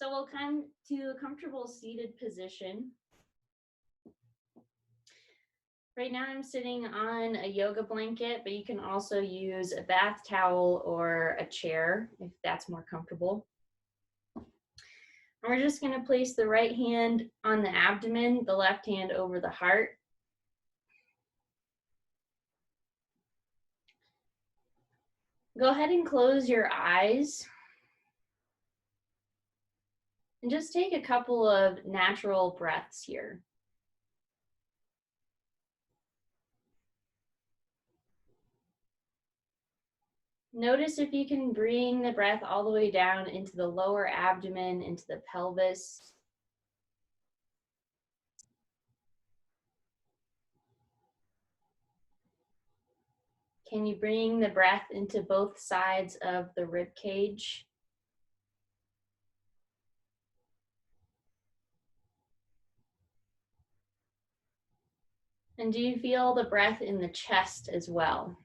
So we'll come to a comfortable seated position. Right now I'm sitting on a yoga blanket, but you can also use a bath towel or a chair if that's more comfortable. And we're just going to place the right hand on the abdomen, the left hand over the heart. Go ahead and close your eyes. And just take a couple of natural breaths here. Notice if you can bring the breath all the way down into the lower abdomen, into the pelvis. Can you bring the breath into both sides of the rib cage? And do you feel the breath in the chest as well?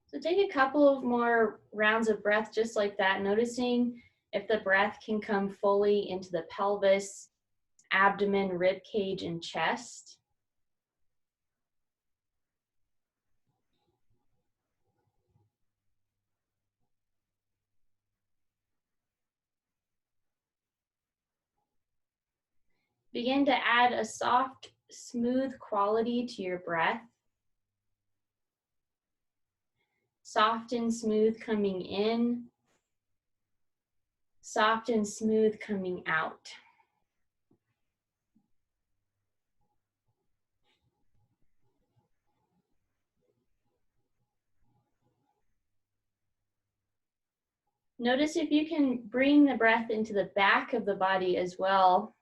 So take a couple of more rounds of breath just like that, noticing if the breath can come fully into the pelvis, abdomen, rib cage, and chest. Begin to add a soft, smooth quality to your breath. Soft and smooth coming in, soft and smooth coming out. Notice if you can bring the breath into the back of the body as well,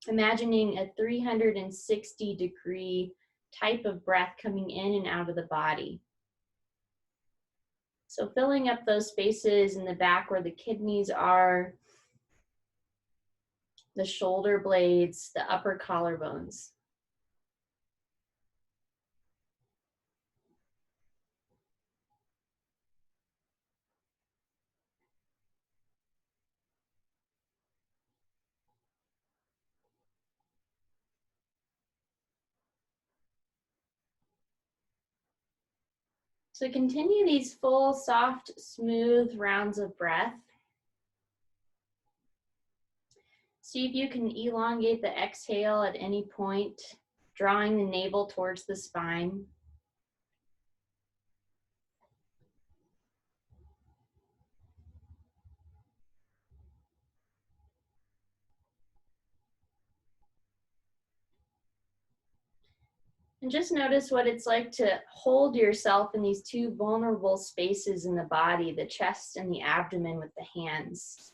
imagining a 360-degree type of breath coming in and out of the body. So filling up those spaces in the back where the kidneys are, the shoulder blades, the upper collarbones. So continue these full, soft, smooth rounds of breath. See if you can elongate the exhale at any point, drawing the navel towards the spine. And just notice what it's like to hold yourself in these two vulnerable spaces in the body, the chest and the abdomen with the hands.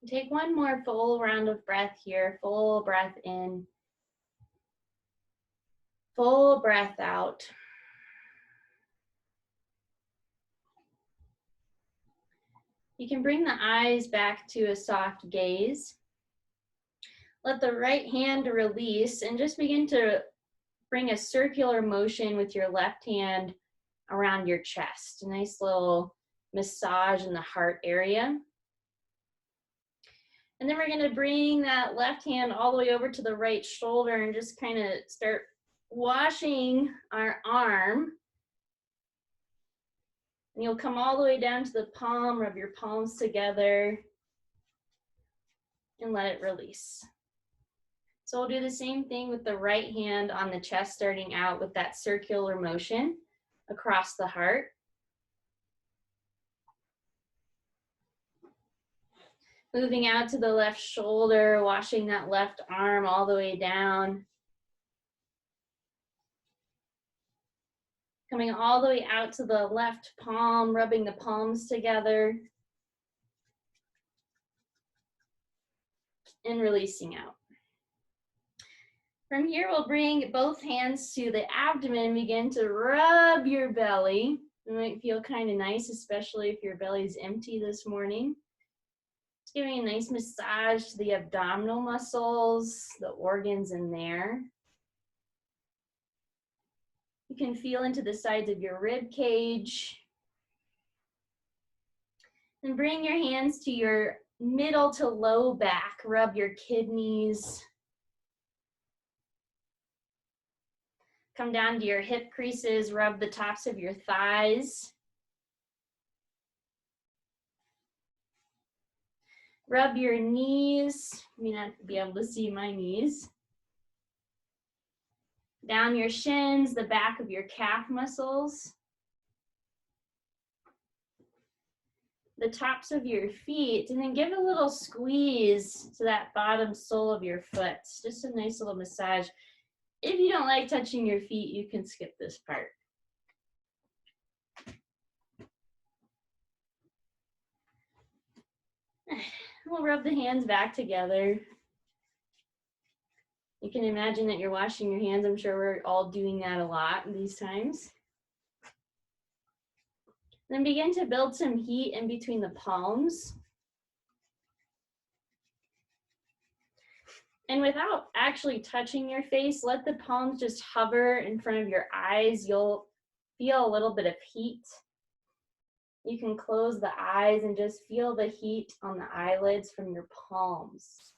Take one more full round of breath here, full breath in, full breath out. You can bring the eyes back to a soft gaze. Let the right hand release and just begin to bring a circular motion with your left hand around your chest. A nice little massage in the heart area. And then we're going to bring that left hand all the way over to the right shoulder and just kind of start washing our arm. And you'll come all the way down to the palm, rub your palms together, and let it release. So we'll do the same thing with the right hand on the chest, starting out with that circular motion across the heart. Moving out to the left shoulder, washing that left arm all the way down. Coming all the way out to the left palm, rubbing the palms together. and releasing out. From here, we'll bring both hands to the abdomen and begin to rub your belly. It might feel kind of nice, especially if your belly is empty this morning. Just giving a nice massage to the abdominal muscles, the organs in there. You can feel into the sides of your rib cage. And bring your hands to your middle to low back. Rub your kidneys. Come down to your hip creases. Rub the tops of your thighs. Rub your knees. You may not be able to see my knees. Down your shins, the back of your calf muscles. The tops of your feet, and then give a little squeeze to that bottom sole of your foot. Just a nice little massage. If you don't like touching your feet, you can skip this part. We'll rub the hands back together. You can imagine that you're washing your hands. I'm sure we're all doing that a lot these times. Then begin to build some heat in between the palms. And without actually touching your face, let the palms just hover in front of your eyes. You'll feel a little bit of heat. You can close the eyes and just feel the heat on the eyelids from your palms.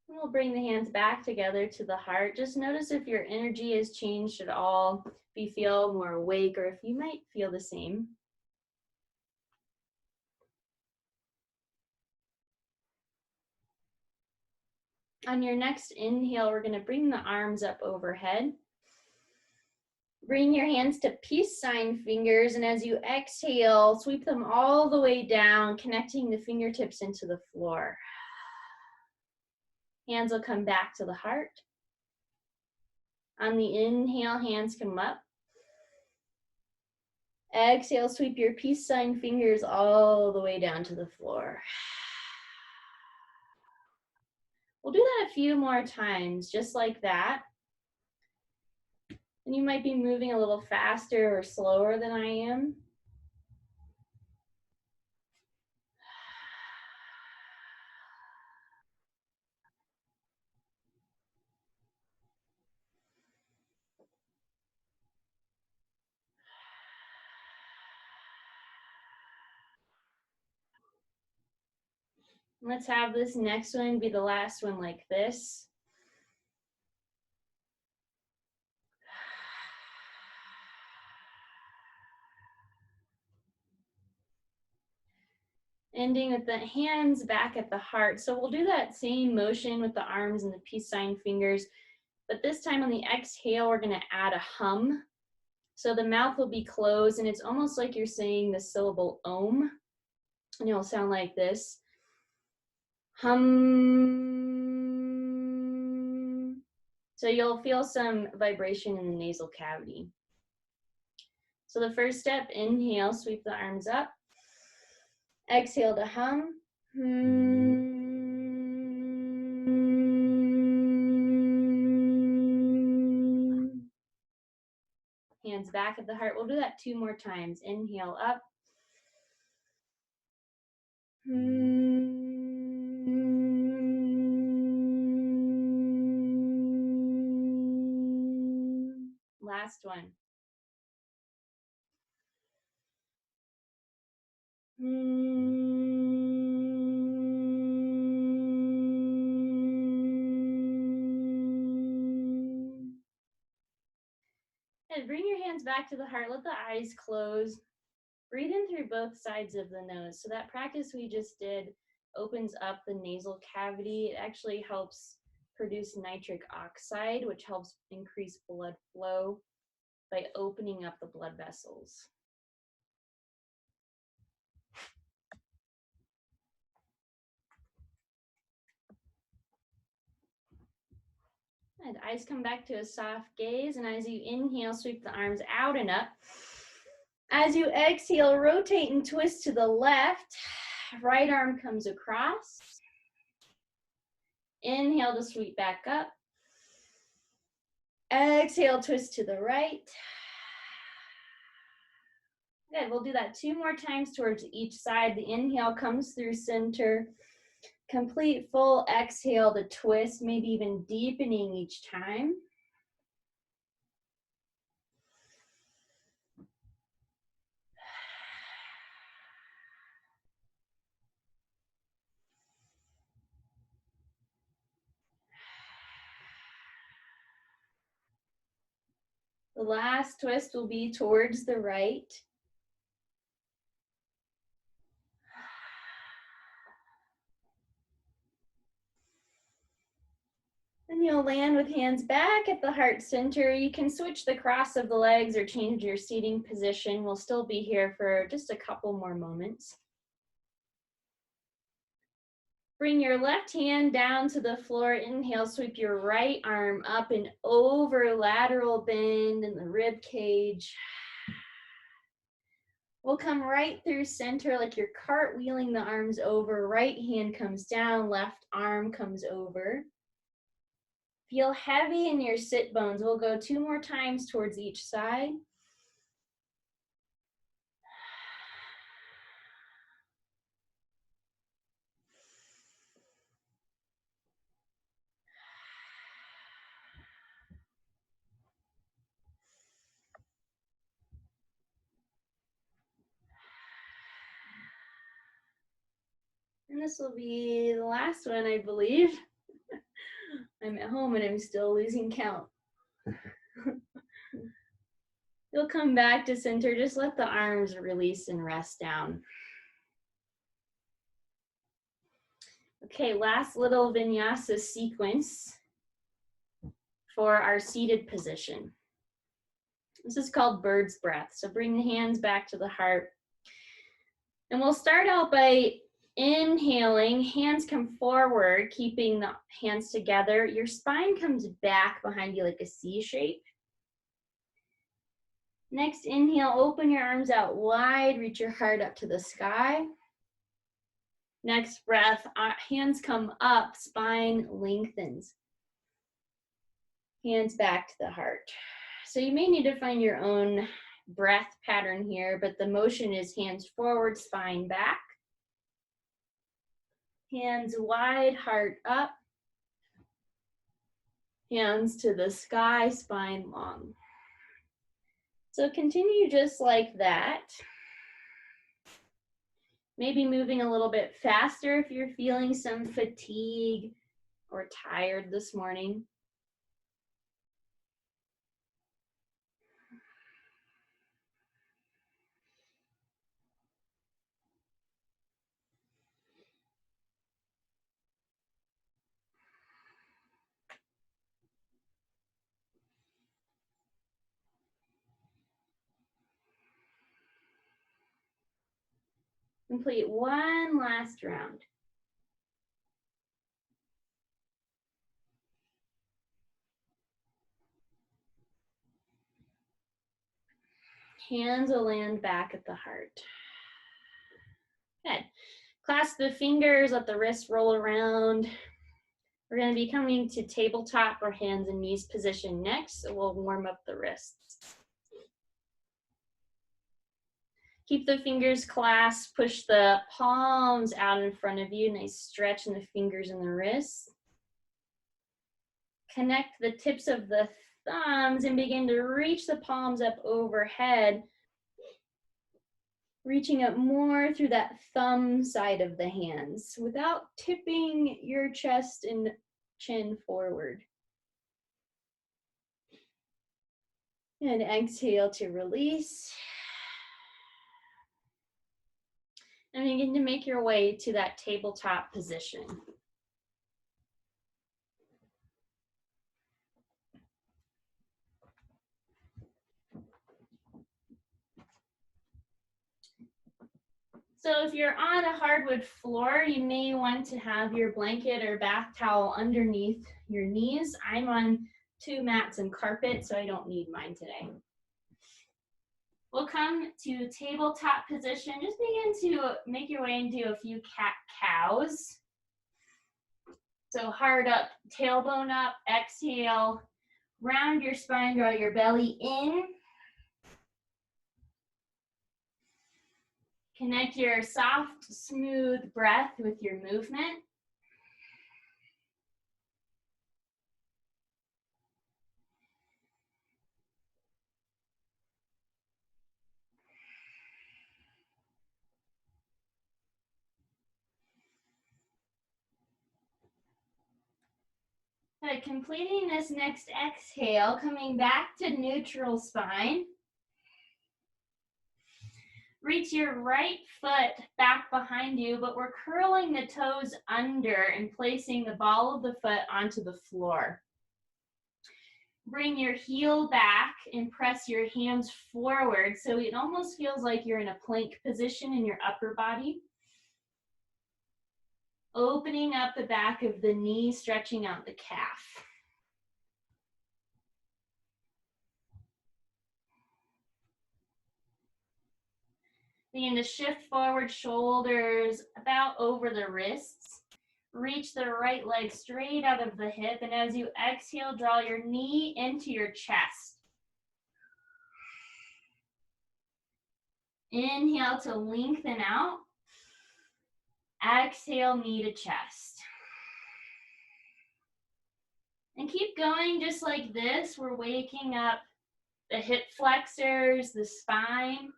And we'll bring the hands back together to the heart. Just notice if your energy has changed at all, if you feel more awake, or if you might feel the same. On your next inhale, we're going to bring the arms up overhead. Bring your hands to peace sign fingers, and as you exhale, sweep them all the way down, connecting the fingertips into the floor. Hands will come back to the heart. On the inhale, hands come up. Exhale, sweep your peace sign fingers all the way down to the floor. We'll do that a few more times, just like that. And you might be moving a little faster or slower than I am. Let's have this next one be the last one like this. Ending with the hands back at the heart. So we'll do that same motion with the arms and the peace sign fingers, but this time on the exhale, we're gonna add a hum. So the mouth will be closed, and it's almost like you're saying the syllable Om, and it'll sound like this. Hum. So you'll feel some vibration in the nasal cavity. So the first step, inhale, sweep the arms up. Exhale to hum. Hands back at the heart. We'll do that 2 more times. Inhale up. Last one. And bring your hands back to the heart. Let the eyes close. Breathe in through both sides of the nose. So that practice we just did opens up the nasal cavity. It actually helps produce nitric oxide, which helps increase blood flow by opening up the blood vessels. Good. Eyes come back to a soft gaze, and as you inhale, sweep the arms out and up. As you exhale, rotate and twist to the left. Right arm comes across. Inhale to sweep back up. Exhale, twist to the right. Good, we'll do that 2 more times towards each side. The inhale comes through center. Complete full exhale to twist, maybe even deepening each time. The last twist will be towards the right. Then you'll land with hands back at the heart center. You can switch the cross of the legs or change your seating position. We'll still be here for just a couple more moments. Bring your left hand down to the floor. Inhale, sweep your right arm up and over, lateral bend in the rib cage. We'll come right through center like you're cartwheeling the arms over. Right hand comes down, left arm comes over. Feel heavy in your sit bones. We'll go 2 more times towards each side. And this will be the last one, I believe. I'm at home and I'm still losing count. You'll come back to center. Just let the arms release and rest down. Okay, last little vinyasa sequence for our seated position. This is called bird's breath. So bring the hands back to the heart. And we'll start out by inhaling, hands come forward, keeping the hands together. Your spine comes back behind you like a C shape. Next, inhale, open your arms out wide, reach your heart up to the sky. Next breath, hands come up, spine lengthens. Hands back to the heart. So you may need to find your own breath pattern here, but the motion is hands forward, spine back. Hands wide, heart up. Hands to the sky, spine long. So continue just like that. Maybe moving a little bit faster if you're feeling some fatigue or tired this morning. Complete one last round. Hands will land back at the heart. Good. Clasp the fingers, let the wrists roll around. We're going to be coming to tabletop or hands and knees position next, so we'll warm up the wrists. Keep the fingers clasped, push the palms out in front of you, nice stretch in the fingers and the wrists. Connect the tips of the thumbs and begin to reach the palms up overhead, reaching up more through that thumb side of the hands without tipping your chest and chin forward. And exhale to release. And begin to make your way to that tabletop position. So if you're on a hardwood floor, you may want to have your blanket or bath towel underneath your knees. I'm on 2 mats and carpet, so I don't need mine today. We'll come to tabletop position. Just begin to make your way into a few cat-cows. So heart up, tailbone up, exhale, round your spine, draw your belly in. Connect your soft, smooth breath with your movement. Okay, completing this next exhale, coming back to neutral spine. Reach your right foot back behind you, but we're curling the toes under and placing the ball of the foot onto the floor. Bring your heel back and press your hands forward so it almost feels like you're in a plank position in your upper body. Opening up the back of the knee, stretching out the calf. Begin to shift forward, shoulders about over the wrists. Reach the right leg straight out of the hip, and as you exhale, draw your knee into your chest. Inhale to lengthen out. Exhale, knee to chest. And keep going just like this. We're waking up the hip flexors, the spine.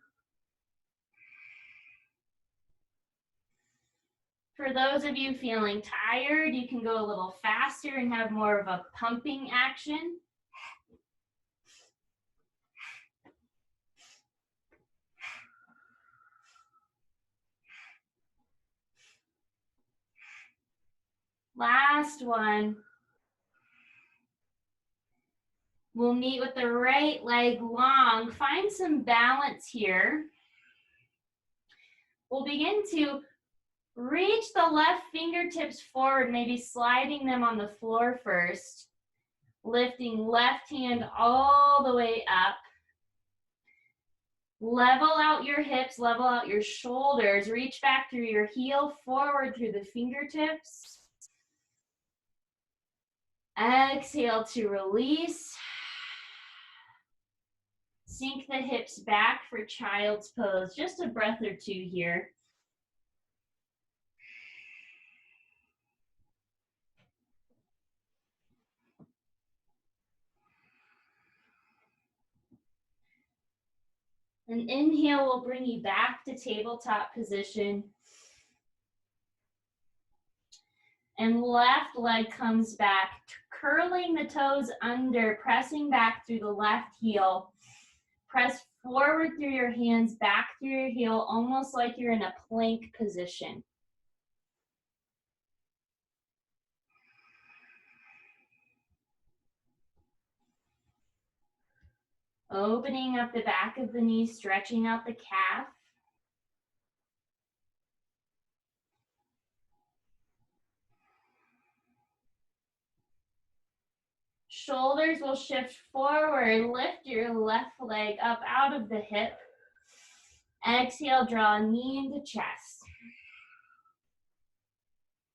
For those of you feeling tired, you can go a little faster and have more of a pumping action. Last one. We'll meet with the right leg long. Find some balance here. We'll begin to reach the left fingertips forward, maybe sliding them on the floor first. Lifting left hand all the way up. Level out your hips, level out your shoulders. Reach back through your heel, forward through the fingertips. Exhale to release. Sink the hips back for child's pose. Just a breath or two here. An inhale will bring you back to tabletop position. And left leg comes back, curling the toes under, pressing back through the left heel. Press forward through your hands, back through your heel, almost like you're in a plank position. Opening up the back of the knee, stretching out the calf. Shoulders will shift forward. Lift your left leg up out of the hip. Exhale, draw knee into chest.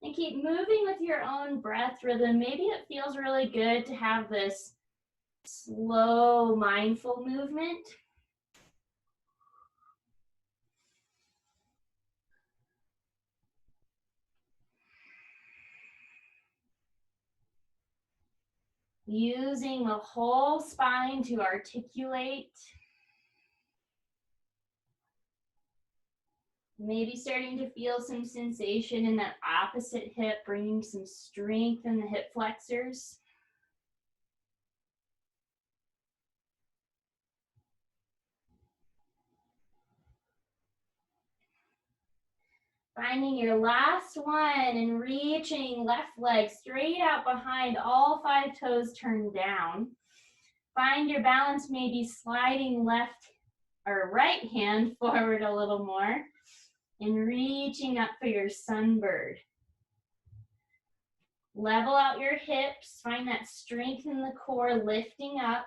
And keep moving with your own breath rhythm. Maybe it feels really good to have this slow, mindful movement. Using the whole spine to articulate. Maybe starting to feel some sensation in that opposite hip, bringing some strength in the hip flexors. Finding your last one and reaching left leg straight out behind, all 5 toes turned down. Find your balance, maybe sliding left or right hand forward a little more. and reaching up for your sunbird. Level out your hips, find that strength in the core, lifting up.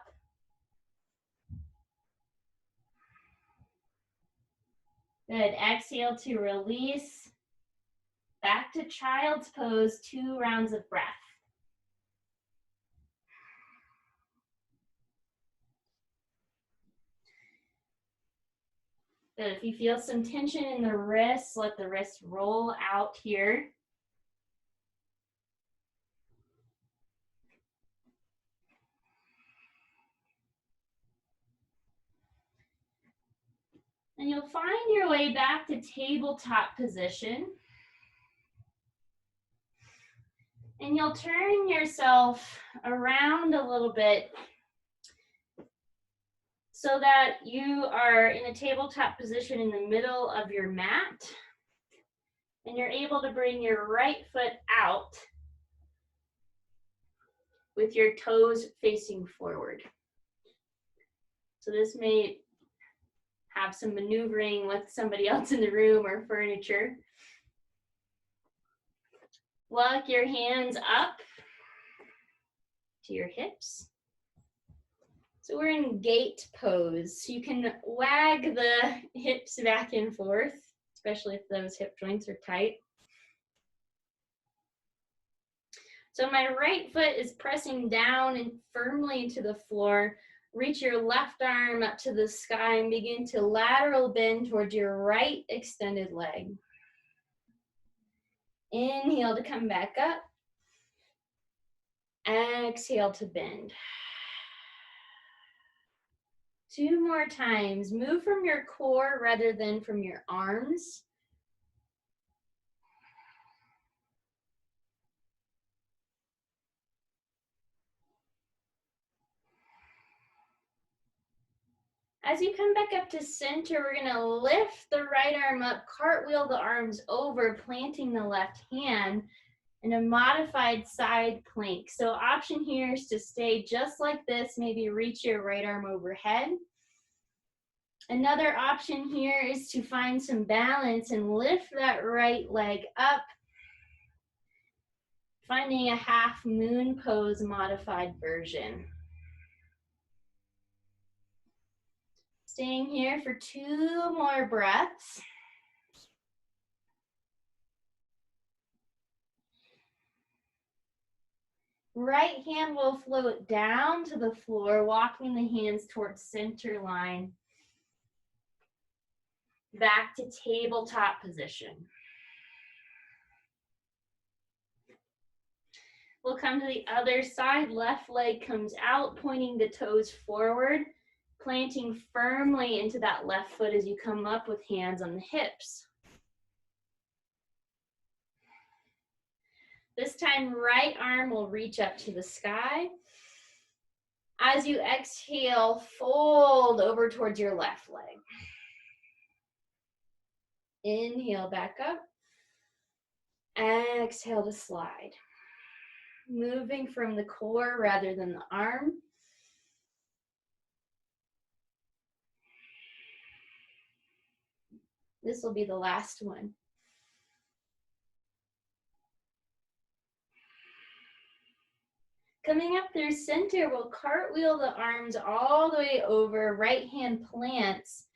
Good, exhale to release. Back to child's pose, 2 rounds of breath. Good, if you feel some tension in the wrists, let the wrists roll out here. And you'll find your way back to tabletop position. And you'll turn yourself around a little bit so that you are in a tabletop position in the middle of your mat. And you're able to bring your right foot out with your toes facing forward. So this may have some maneuvering with somebody else in the room or furniture. Walk your hands up to your hips. So we're in gate pose. You can wag the hips back and forth, especially if those hip joints are tight. So my right foot is pressing down and firmly into the floor. Reach your left arm up to the sky and begin to lateral bend towards your right extended leg. Inhale to come back up. Exhale to bend. 2 more times. Move from your core rather than from your arms. As you come back up to center, we're going to lift the right arm up, cartwheel the arms over, planting the left hand in a modified side plank. So option here is to stay just like this, maybe reach your right arm overhead. Another option here is to find some balance and lift that right leg up, finding a half moon pose modified version. Staying here for 2 more breaths. Right hand will float down to the floor, walking the hands towards center line. Back to tabletop position. We'll come to the other side. Left leg comes out, pointing the toes forward, planting firmly into that left foot as you come up with hands on the hips. This time, right arm will reach up to the sky. As you exhale, fold over towards your left leg. Inhale back up. Exhale to slide. Moving from the core rather than the arm. This will be the last one. Coming up through center, we'll cartwheel the arms all the way over, right hand plants.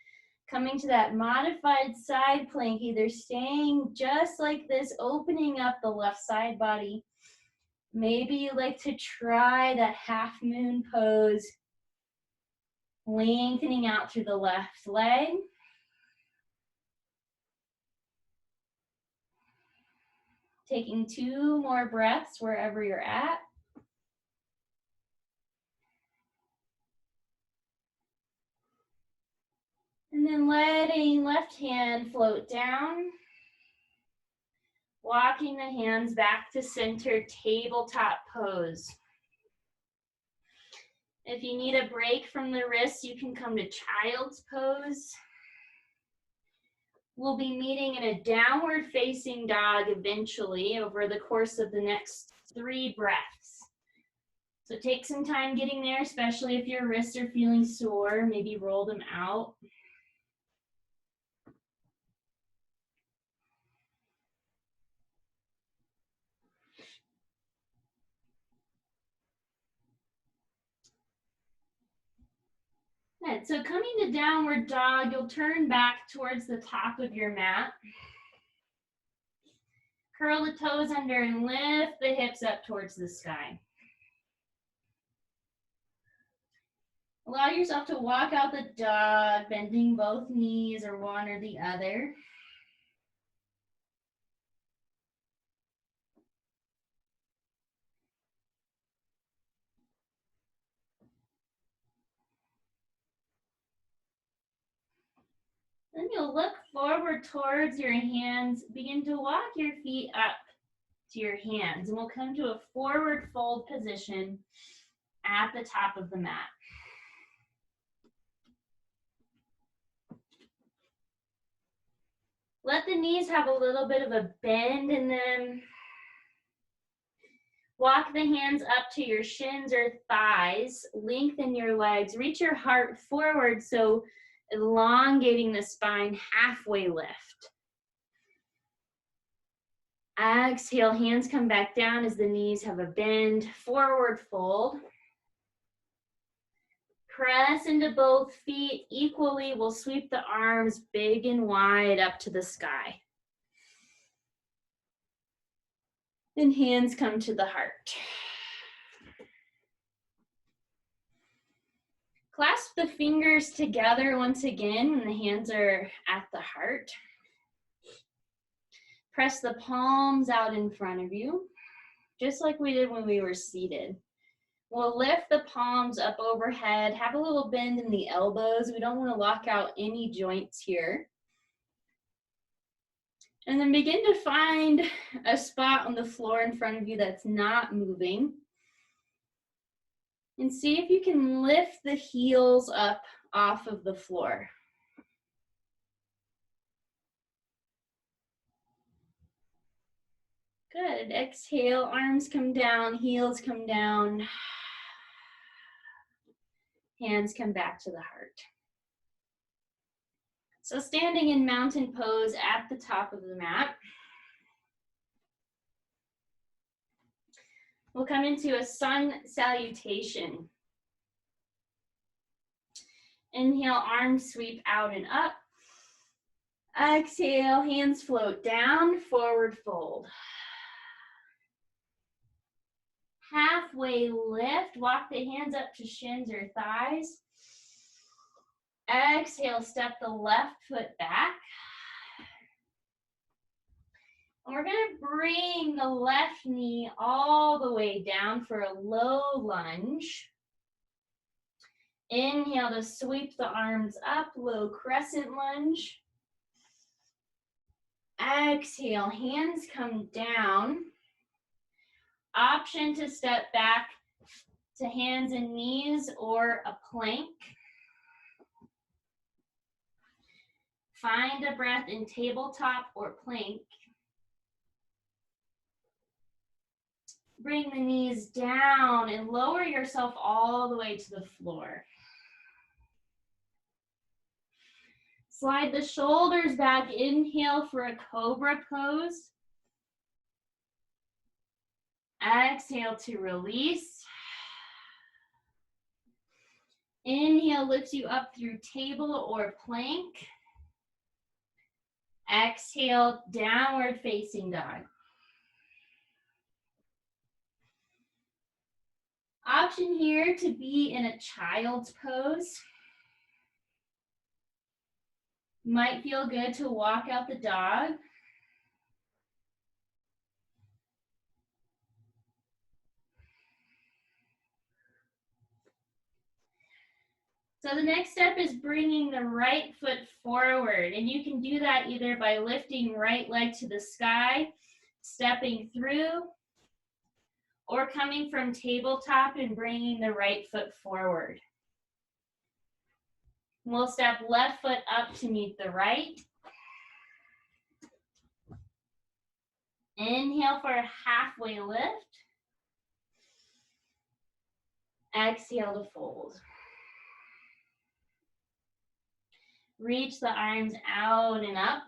Coming to that modified side plank, either staying just like this, opening up the left side body. Maybe you like to try that half moon pose, lengthening out through the left leg. Taking 2 more breaths wherever you're at. And then letting left hand float down. Walking the hands back to center, tabletop pose. If you need a break from the wrists, you can come to child's pose. We'll be meeting in a downward facing dog eventually over the course of the next 3 breaths. So take some time getting there, especially if your wrists are feeling sore, maybe roll them out. Good. So coming to downward dog, you'll turn back towards the top of your mat. Curl the toes under and lift the hips up towards the sky. Allow yourself to walk out the dog, bending both knees or one or the other. Then you'll look forward towards your hands. Begin to walk your feet up to your hands, and we'll come to a forward fold position at the top of the mat. Let the knees have a little bit of a bend in them. Walk the hands up to your shins or thighs. Lengthen your legs. Reach your heart forward, so elongating the spine, halfway lift. Exhale, hands come back down as the knees have a bend. Forward fold. Press into both feet equally. We'll sweep the arms big and wide up to the sky. Then hands come to the heart. Clasp the fingers together once again when the hands are at the heart. Press the palms out in front of you, just like we did when we were seated. We'll lift the palms up overhead, have a little bend in the elbows. We don't want to lock out any joints here. And then begin to find a spot on the floor in front of you that's not moving. And see if you can lift the heels up off of the floor. Good. Exhale, arms come down, heels come down. Hands come back to the heart. So standing in mountain pose at the top of the mat. We'll come into a sun salutation. Inhale, arms sweep out and up. Exhale, hands float down, forward fold. Halfway lift, walk the hands up to shins or thighs. Exhale, step the left foot back. And we're gonna bring the left knee all the way down for a low lunge. Inhale to sweep the arms up, low crescent lunge. Exhale, hands come down. Option to step back to hands and knees or a plank. Find a breath in tabletop or plank. Bring the knees down and lower yourself all the way to the floor. Slide the shoulders back. Inhale for a cobra pose. Exhale to release. Inhale lifts you up through table or plank. Exhale, downward facing dog. Option here to be in a child's pose. Might feel good to walk out the dog. So the next step is bringing the right foot forward, and you can do that either by lifting right leg to the sky, stepping through, or coming from tabletop and bringing the right foot forward. We'll step left foot up to meet the right. Inhale for a halfway lift. Exhale to fold. Reach the arms out and up.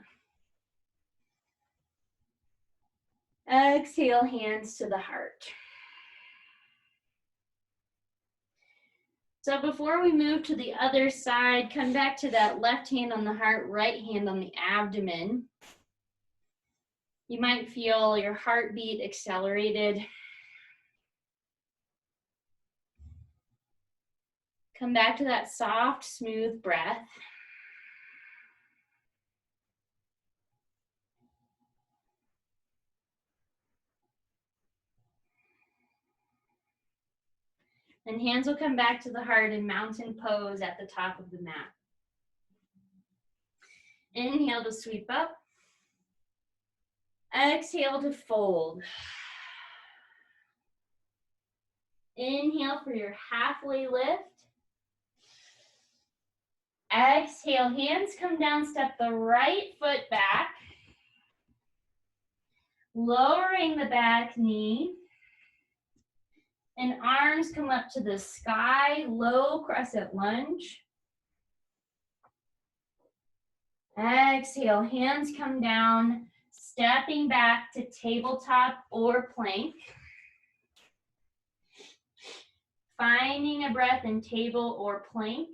Exhale, hands to the heart. So before we move to the other side, come back to that left hand on the heart, right hand on the abdomen. You might feel your heartbeat accelerated. Come back to that soft, smooth breath. And hands will come back to the heart in mountain pose at the top of the mat. Inhale to sweep up. Exhale to fold. Inhale for your halfway lift. Exhale, hands come down, step the right foot back. Lowering the back knee. And arms come up to the sky, low crescent lunge. Exhale, hands come down, stepping back to tabletop or plank. Finding a breath in table or plank.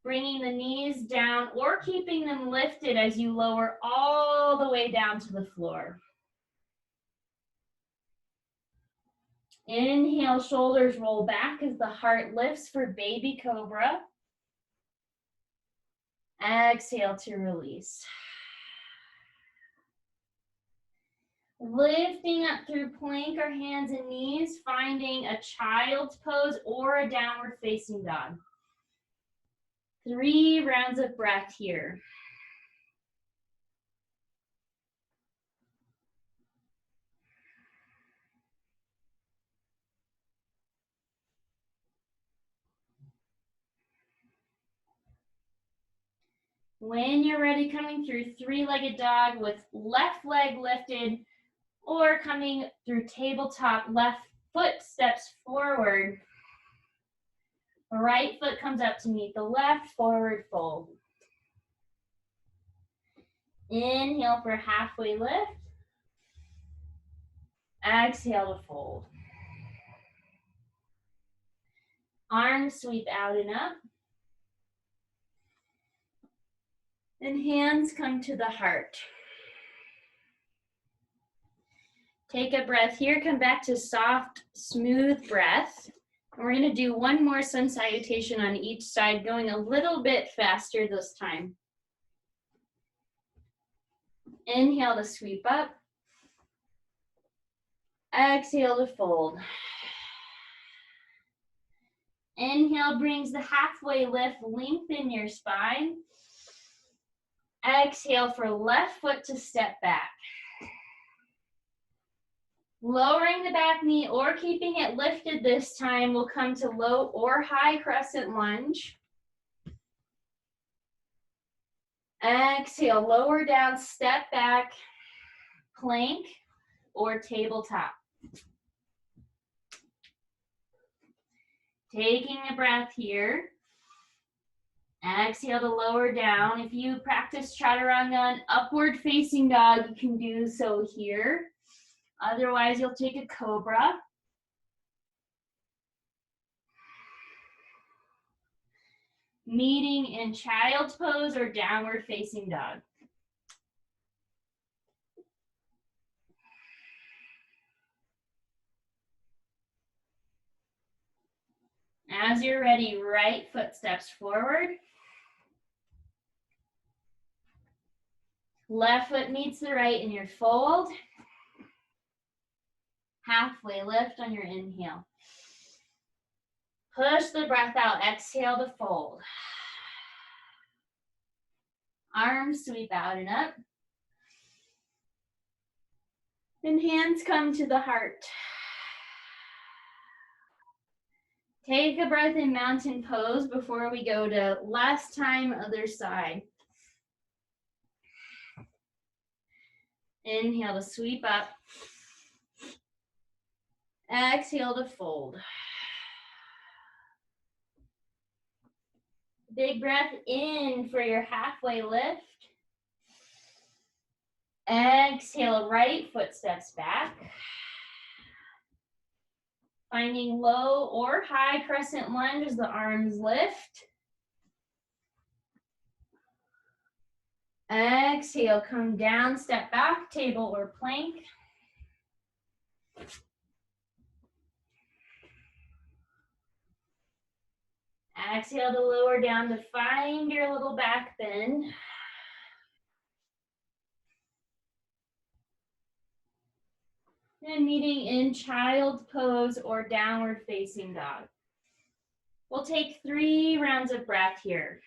Bringing the knees down or keeping them lifted as you lower all the way down to the floor. Inhale, shoulders roll back as the heart lifts for baby cobra. Exhale to release. Lifting up through plank or hands and knees, finding a child's pose or a downward facing dog. 3 rounds of breath here. When you're ready, coming through 3-legged dog with left leg lifted, or coming through tabletop, left foot steps forward. Right foot comes up to meet the left, forward fold. Inhale for halfway lift. Exhale to fold. Arms sweep out and up. And hands come to the heart. Take a breath here, come back to soft, smooth breath. And we're gonna do one more sun salutation on each side, going a little bit faster this time. Inhale to sweep up. Exhale to fold. Inhale brings the halfway lift, lengthen your spine. Exhale for left foot to step back. Lowering the back knee or keeping it lifted this time, we'll come to low or high crescent lunge. Exhale, lower down, step back, plank or tabletop. Taking a breath here. Exhale to lower down. If you practice chaturanga and upward facing dog, you can do so here. Otherwise, you'll take a cobra. Meeting in child's pose or downward facing dog. As you're ready, right foot steps forward. Left foot meets the right in your fold. Halfway lift on your inhale. Push the breath out, exhale to fold. Arms sweep out and up. And hands come to the heart. Take a breath in mountain pose before we go to last time, other side. Inhale to sweep up. Exhale to fold. Big breath in for your halfway lift. Exhale, right foot steps back. Finding low or high crescent lunge as the arms lift. Exhale, come down, step back, table or plank. Exhale to lower down to find your little back bend. And meeting in child's pose or downward facing dog. We'll take 3 rounds of breath here.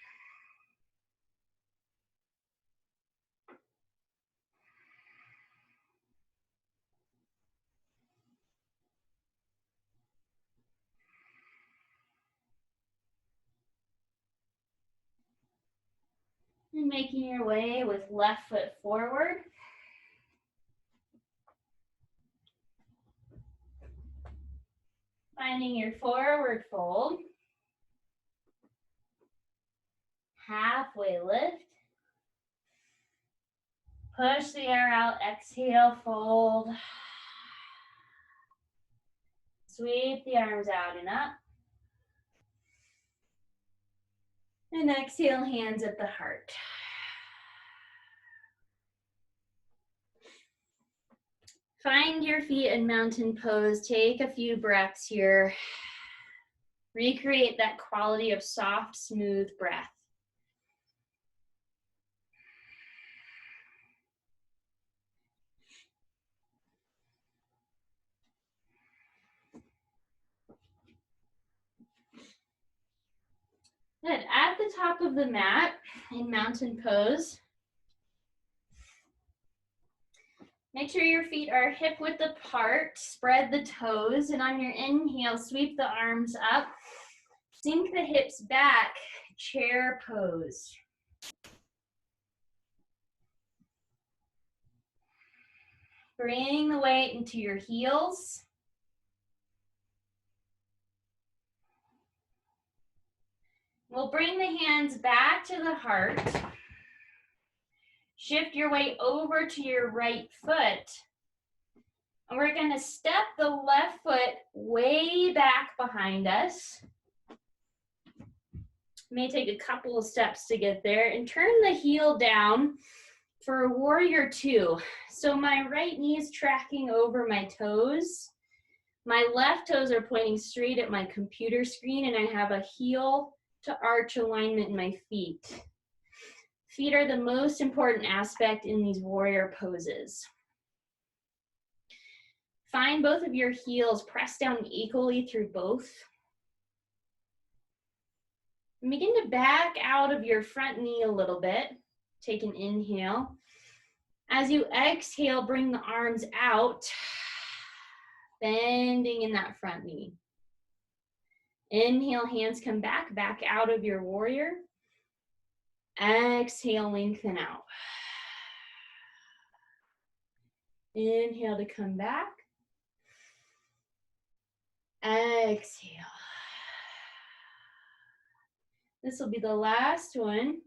And making your way with left foot forward. Finding your forward fold. Halfway lift. Push the air out, exhale, fold. Sweep the arms out and up. And exhale, hands at the heart. Find your feet in mountain pose. Take a few breaths here. Recreate that quality of soft, smooth breath. Good. At the top of the mat in mountain pose, make sure your feet are hip width apart. Spread the toes, and on your inhale, sweep the arms up. Sink the hips back, chair pose. Bring the weight into your heels. We'll bring the hands back to the heart. Shift your weight over to your right foot. And we're going to step the left foot way back behind us. May take a couple of steps to get there, and turn the heel down for warrior 2. So my right knee is tracking over my toes. My left toes are pointing straight at my computer screen, and I have a heel to arch alignment in my feet. Feet are the most important aspect in these warrior poses. Find both of your heels, press down equally through both. And begin to back out of your front knee a little bit. Take an inhale. As you exhale, bring the arms out, bending in that front knee. Inhale, hands come back, back out of your warrior. Exhale, lengthen out. Inhale to come back. Exhale. This will be the last one.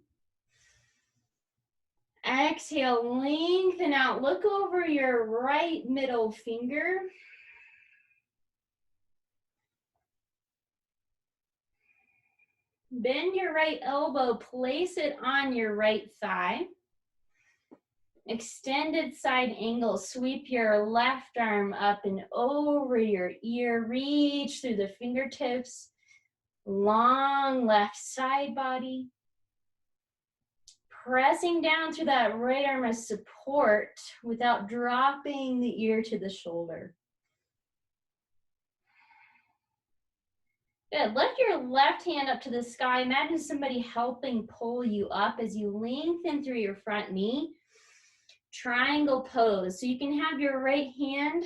Exhale, lengthen out. Look over your right middle finger. Bend your right elbow, place it on your right thigh. Extended side angle, sweep your left arm up and over your ear. Reach through the fingertips. Long left side body. Pressing down through that right arm as support without dropping the ear to the shoulder. Good. Lift your left hand up to the sky. Imagine somebody helping pull you up as you lengthen through your front knee. Triangle pose. So you can have your right hand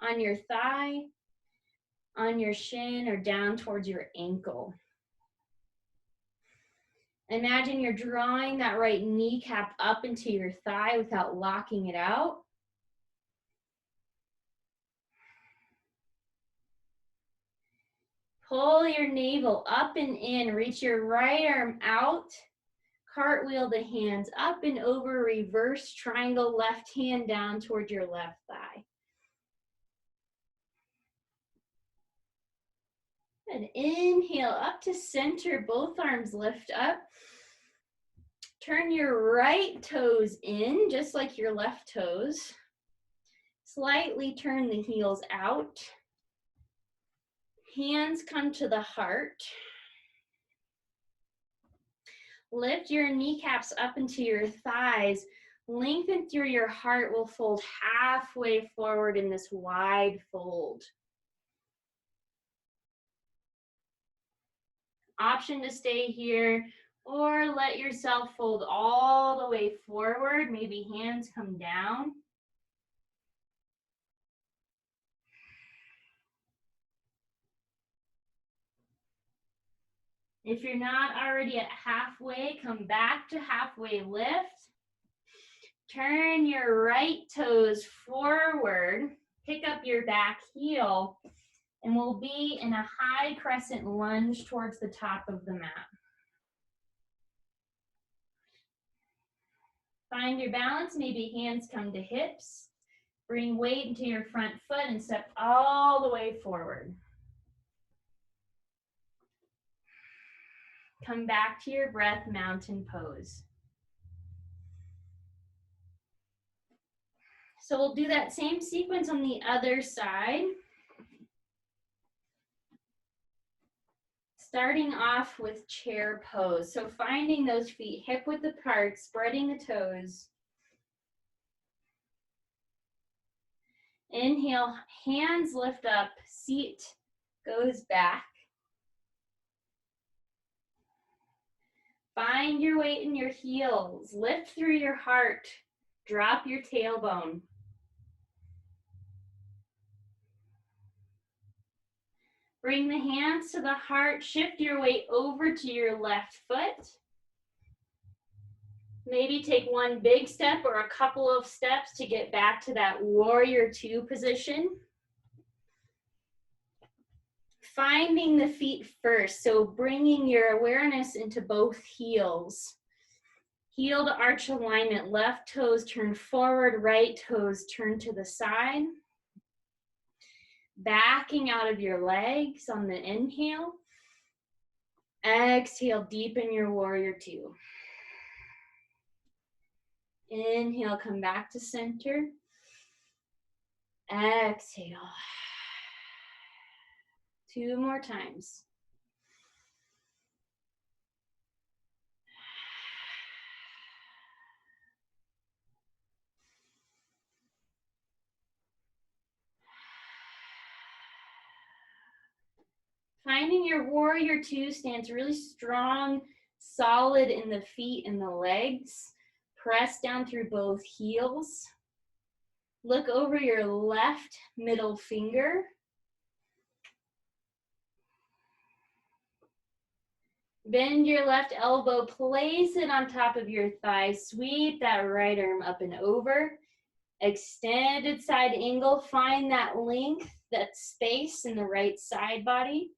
on your thigh, on your shin, or down towards your ankle. Imagine you're drawing that right kneecap up into your thigh without locking it out. Pull your navel up and in. Reach your right arm out. Cartwheel the hands up and over. Reverse triangle, left hand down toward your left thigh. And inhale up to center, both arms lift up. Turn your right toes in, just like your left toes. Slightly turn the heels out. Hands come to the heart. Lift your kneecaps up into your thighs. Lengthen through your heart. We'll fold halfway forward in this wide fold. Option to stay here or let yourself fold all the way forward. Maybe hands come down. If you're not already at halfway, come back to halfway lift. Turn your right toes forward. Pick up your back heel, and we'll be in a high crescent lunge towards the top of the mat. Find your balance, maybe hands come to hips. Bring weight into your front foot and step all the way forward. Come back to your breath, mountain pose. So we'll do that same sequence on the other side. Starting off with chair pose. So finding those feet hip width apart, spreading the toes. Inhale, hands lift up, seat goes back. Find your weight in your heels, lift through your heart, drop your tailbone. Bring the hands to the heart, shift your weight over to your left foot. Maybe take one big step or a couple of steps to get back to that warrior two position. Finding the feet first, so bringing your awareness into both heels. Heel to arch alignment, left toes turn forward, right toes turn to the side. Backing out of your legs on the inhale. Exhale, deepen your warrior two. Inhale, come back to center. Exhale. 2 more times. Finding your warrior two stance really strong, solid in the feet and the legs. Press down through both heels. Look over your left middle finger. Bend your left elbow, place it on top of your thigh. Sweep that right arm up and over. Extended side angle. Find that length, that space in the right side body.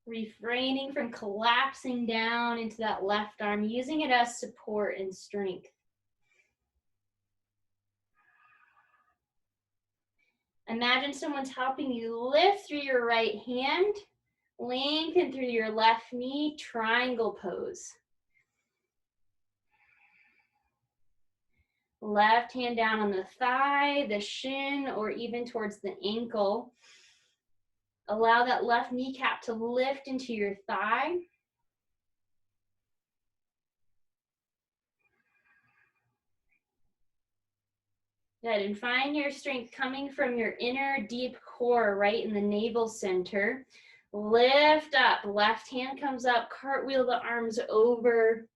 Refraining from collapsing down into that left arm, using it as support and strength. Imagine someone's helping you lift through your right hand, lengthen through your left knee, triangle pose. Left hand down on the thigh, the shin, or even towards the ankle. Allow that left kneecap to lift into your thigh. Good, and find your strength coming from your inner deep core, right in the navel center. Lift up, left hand comes up, cartwheel the arms over,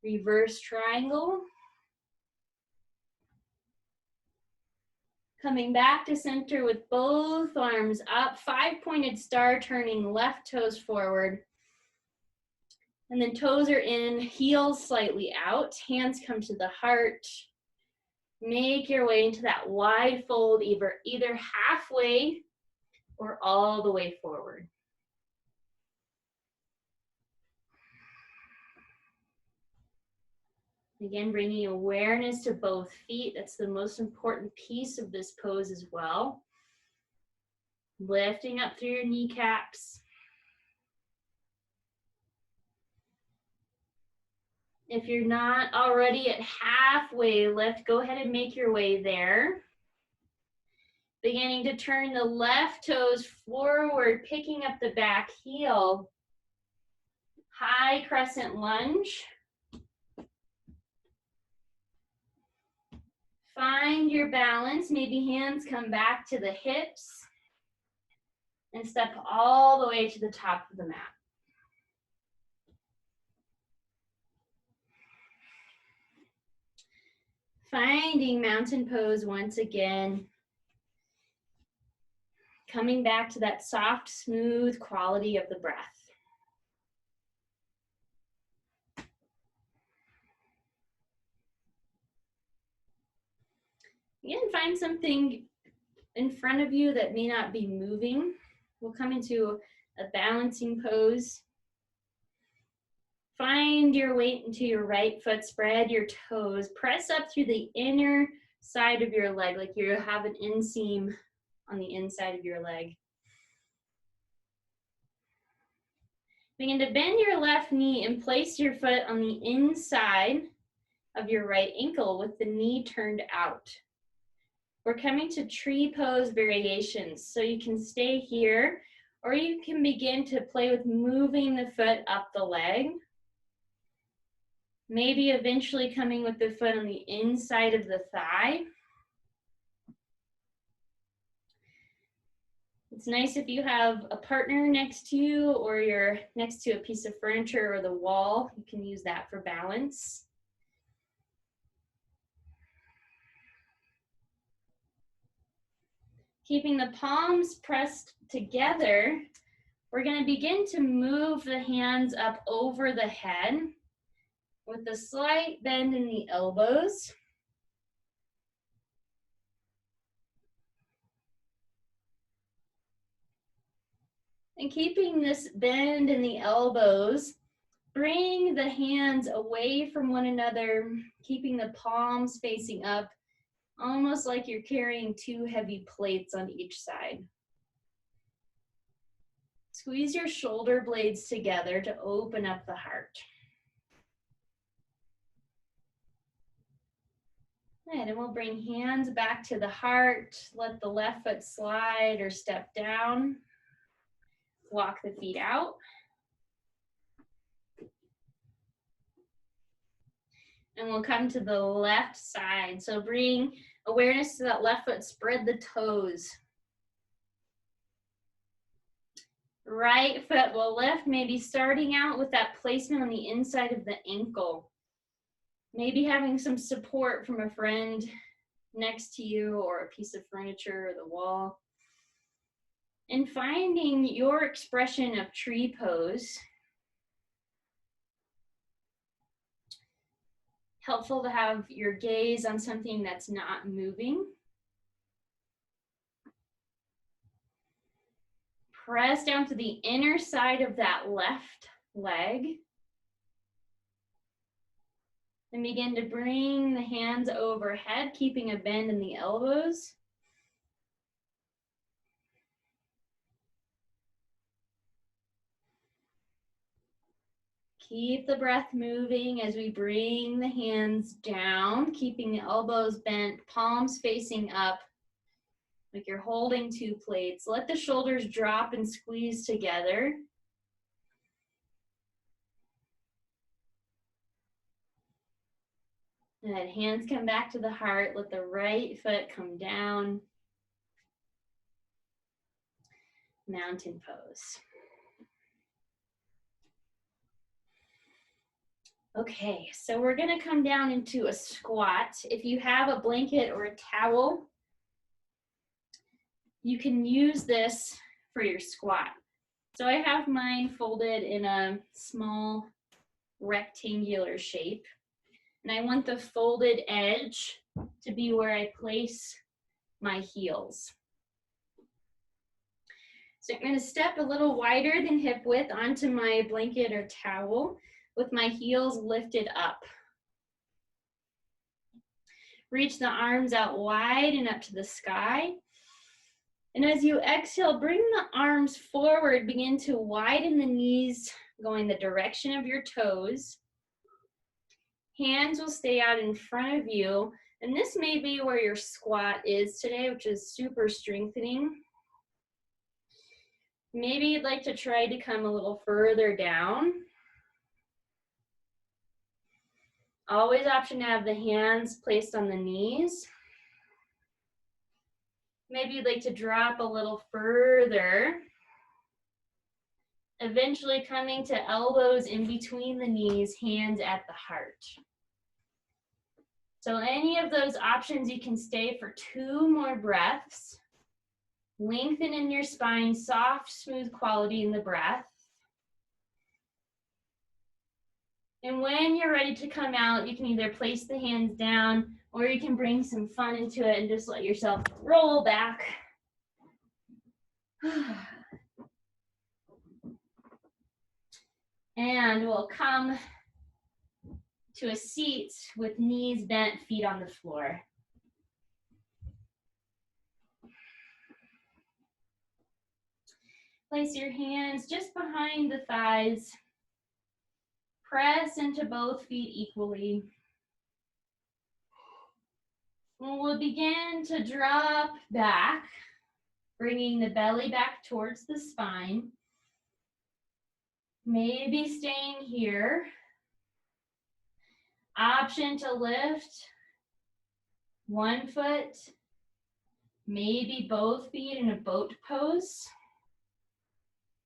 reverse triangle. Coming back to center with both arms up, 5-pointed star, turning left toes forward. And then toes are in, heels slightly out, hands come to the heart. Make your way into that wide fold, either halfway or all the way forward. Again, bringing awareness to both feet. That's the most important piece of this pose as well. Lifting up through your kneecaps. If you're not already at halfway lift, go ahead and make your way there. Beginning to turn the left toes forward, picking up the back heel. High crescent lunge. Find your balance. Maybe hands come back to the hips. And step all the way to the top of the mat. Finding mountain pose once again. Coming back to that soft, smooth quality of the breath. Again, find something in front of you that may not be moving. We'll come into a balancing pose. Find your weight into your right foot, spread your toes, press up through the inner side of your leg, like you have an inseam on the inside of your leg. Begin to bend your left knee and place your foot on the inside of your right ankle with the knee turned out. We're coming to tree pose variations, so you can stay here, or you can begin to play with moving the foot up the leg. Maybe eventually coming with the foot on the inside of the thigh. It's nice if you have a partner next to you or you're next to a piece of furniture or the wall. You can use that for balance. Keeping the palms pressed together, we're going to begin to move the hands up over the head with a slight bend in the elbows. And keeping this bend in the elbows, bring the hands away from one another, keeping the palms facing up, almost like you're carrying two heavy plates on each side. Squeeze your shoulder blades together to open up the heart. Good, and we'll bring hands back to the heart. Let the left foot slide or step down. Walk the feet out. And we'll come to the left side. So bring awareness to that left foot, spread the toes. Right foot will lift, maybe starting out with that placement on the inside of the ankle. Maybe having some support from a friend next to you or a piece of furniture or the wall. And finding your expression of tree pose. Helpful to have your gaze on something that's not moving. Press down to the inner side of that left leg. And begin to bring the hands overhead, keeping a bend in the elbows. Keep the breath moving as we bring the hands down, keeping the elbows bent, palms facing up, like you're holding two plates. Let the shoulders drop and squeeze together. And then hands come back to the heart. Let the right foot come down. Mountain pose. Okay, so we're gonna come down into a squat. If you have a blanket or a towel, you can use this for your squat. So I have mine folded in a small rectangular shape. And I want the folded edge to be where I place my heels. So I'm gonna step a little wider than hip width onto my blanket or towel with my heels lifted up. Reach the arms out wide and up to the sky. And as you exhale, bring the arms forward, begin to widen the knees, going the direction of your toes. Hands will stay out in front of you. And this may be where your squat is today, which is super strengthening. Maybe you'd like to try to come a little further down. Always option to have the hands placed on the knees. Maybe you'd like to drop a little further. Eventually coming to elbows in between the knees, hands at the heart. So any of those options, you can stay for 2 more breaths. Lengthen in your spine, soft, smooth quality in the breath. And when you're ready to come out, you can either place the hands down or you can bring some fun into it and just let yourself roll back. And we'll come to a seat with knees bent, feet on the floor. Place your hands just behind the thighs. Press into both feet equally. And we'll begin to drop back, bringing the belly back towards the spine. Maybe staying here. Option to lift one foot, maybe both feet in a boat pose.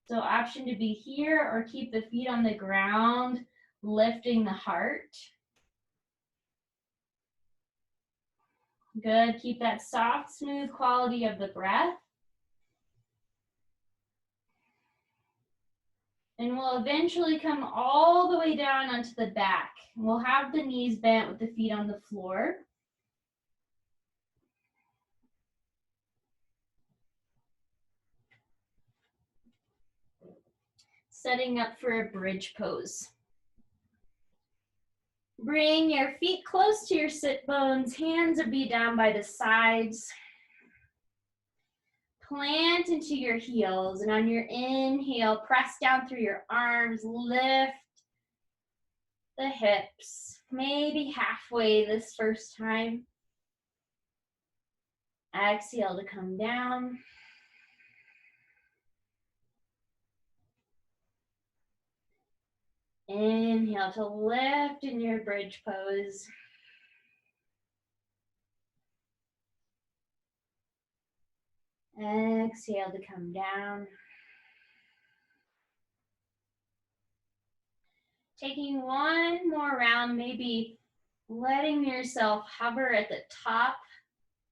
So option to be here or keep the feet on the ground, lifting the heart. Good, keep that soft, smooth quality of the breath. And we'll eventually come all the way down onto the back. We'll have the knees bent with the feet on the floor. Setting up for a bridge pose. Bring your feet close to your sit bones, hands will be down by the sides. Plant into your heels, and on your inhale, press down through your arms, lift the hips, maybe halfway this first time. Exhale to come down. Inhale to lift in your bridge pose. Exhale to come down. Taking one more round, maybe letting yourself hover at the top,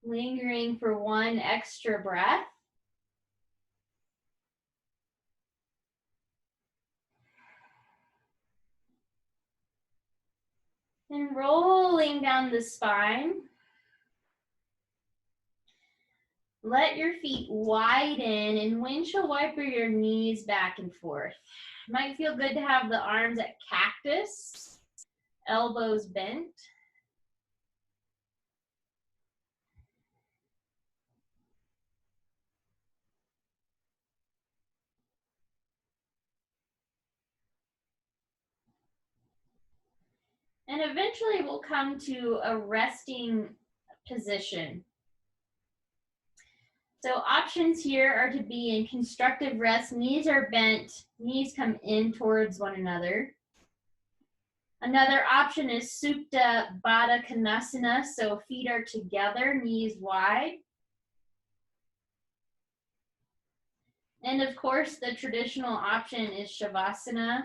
lingering for one extra breath. And rolling down the spine. Let your feet widen and windshield wiper your knees back and forth. Might feel good to have the arms at cactus, elbows bent. And eventually we'll come to a resting position. So options here are to be in constructive rest. Knees are bent, knees come in towards one another. Another option is Supta Baddha Konasana, so feet are together, knees wide. And of course, the traditional option is Shavasana,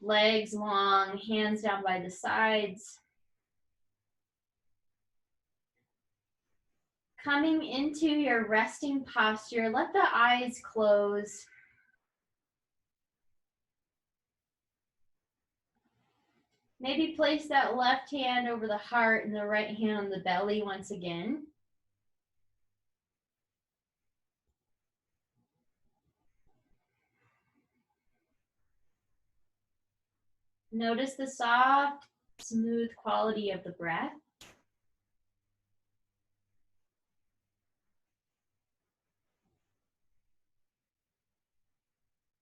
legs long, hands down by the sides. Coming into your resting posture, let the eyes close. Maybe place that left hand over the heart and the right hand on the belly once again. Notice the soft, smooth quality of the breath.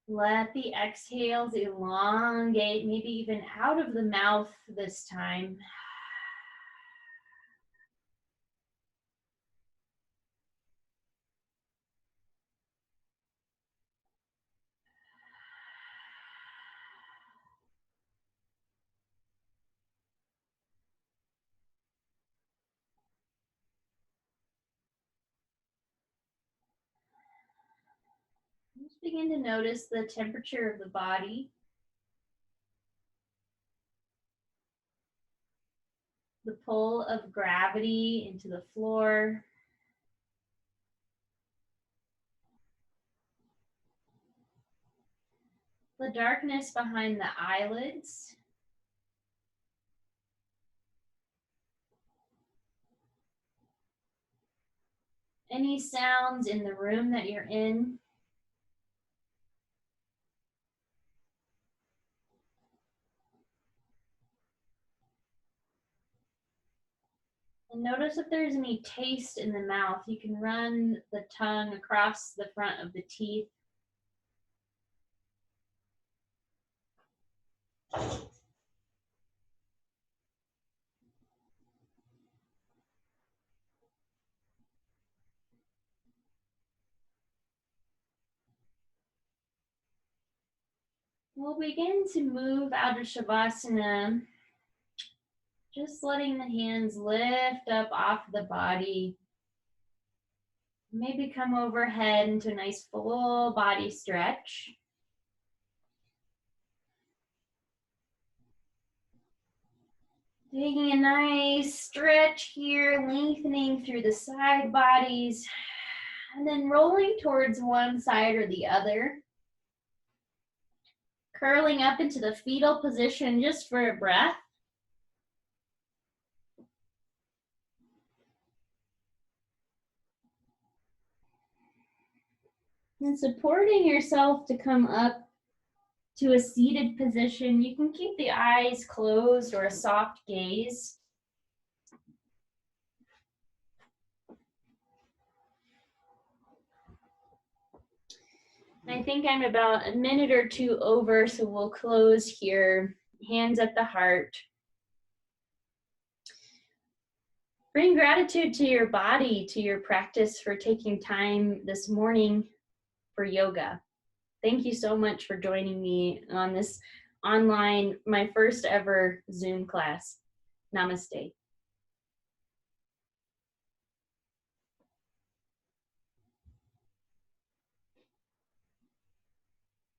Let the exhales elongate, maybe even out of the mouth this time. Just begin to notice the temperature of the body. The pull of gravity into the floor. The darkness behind the eyelids. Any sounds in the room that you're in. And notice if there's any taste in the mouth. You can run the tongue across the front of the teeth. We'll begin to move out of Shavasana, just letting the hands lift up off the body. Maybe come overhead into a nice full body stretch. Taking a nice stretch here, lengthening through the side bodies, and then rolling towards one side or the other. Curling up into the fetal position just for a breath. And supporting yourself to come up to a seated position. You can keep the eyes closed or a soft gaze. I think I'm about a minute or two over, so we'll close here. Hands at the heart. Bring gratitude to your body, to your practice for taking time this morning for yoga. Thank you so much for joining me on this online, my first ever Zoom class. Namaste.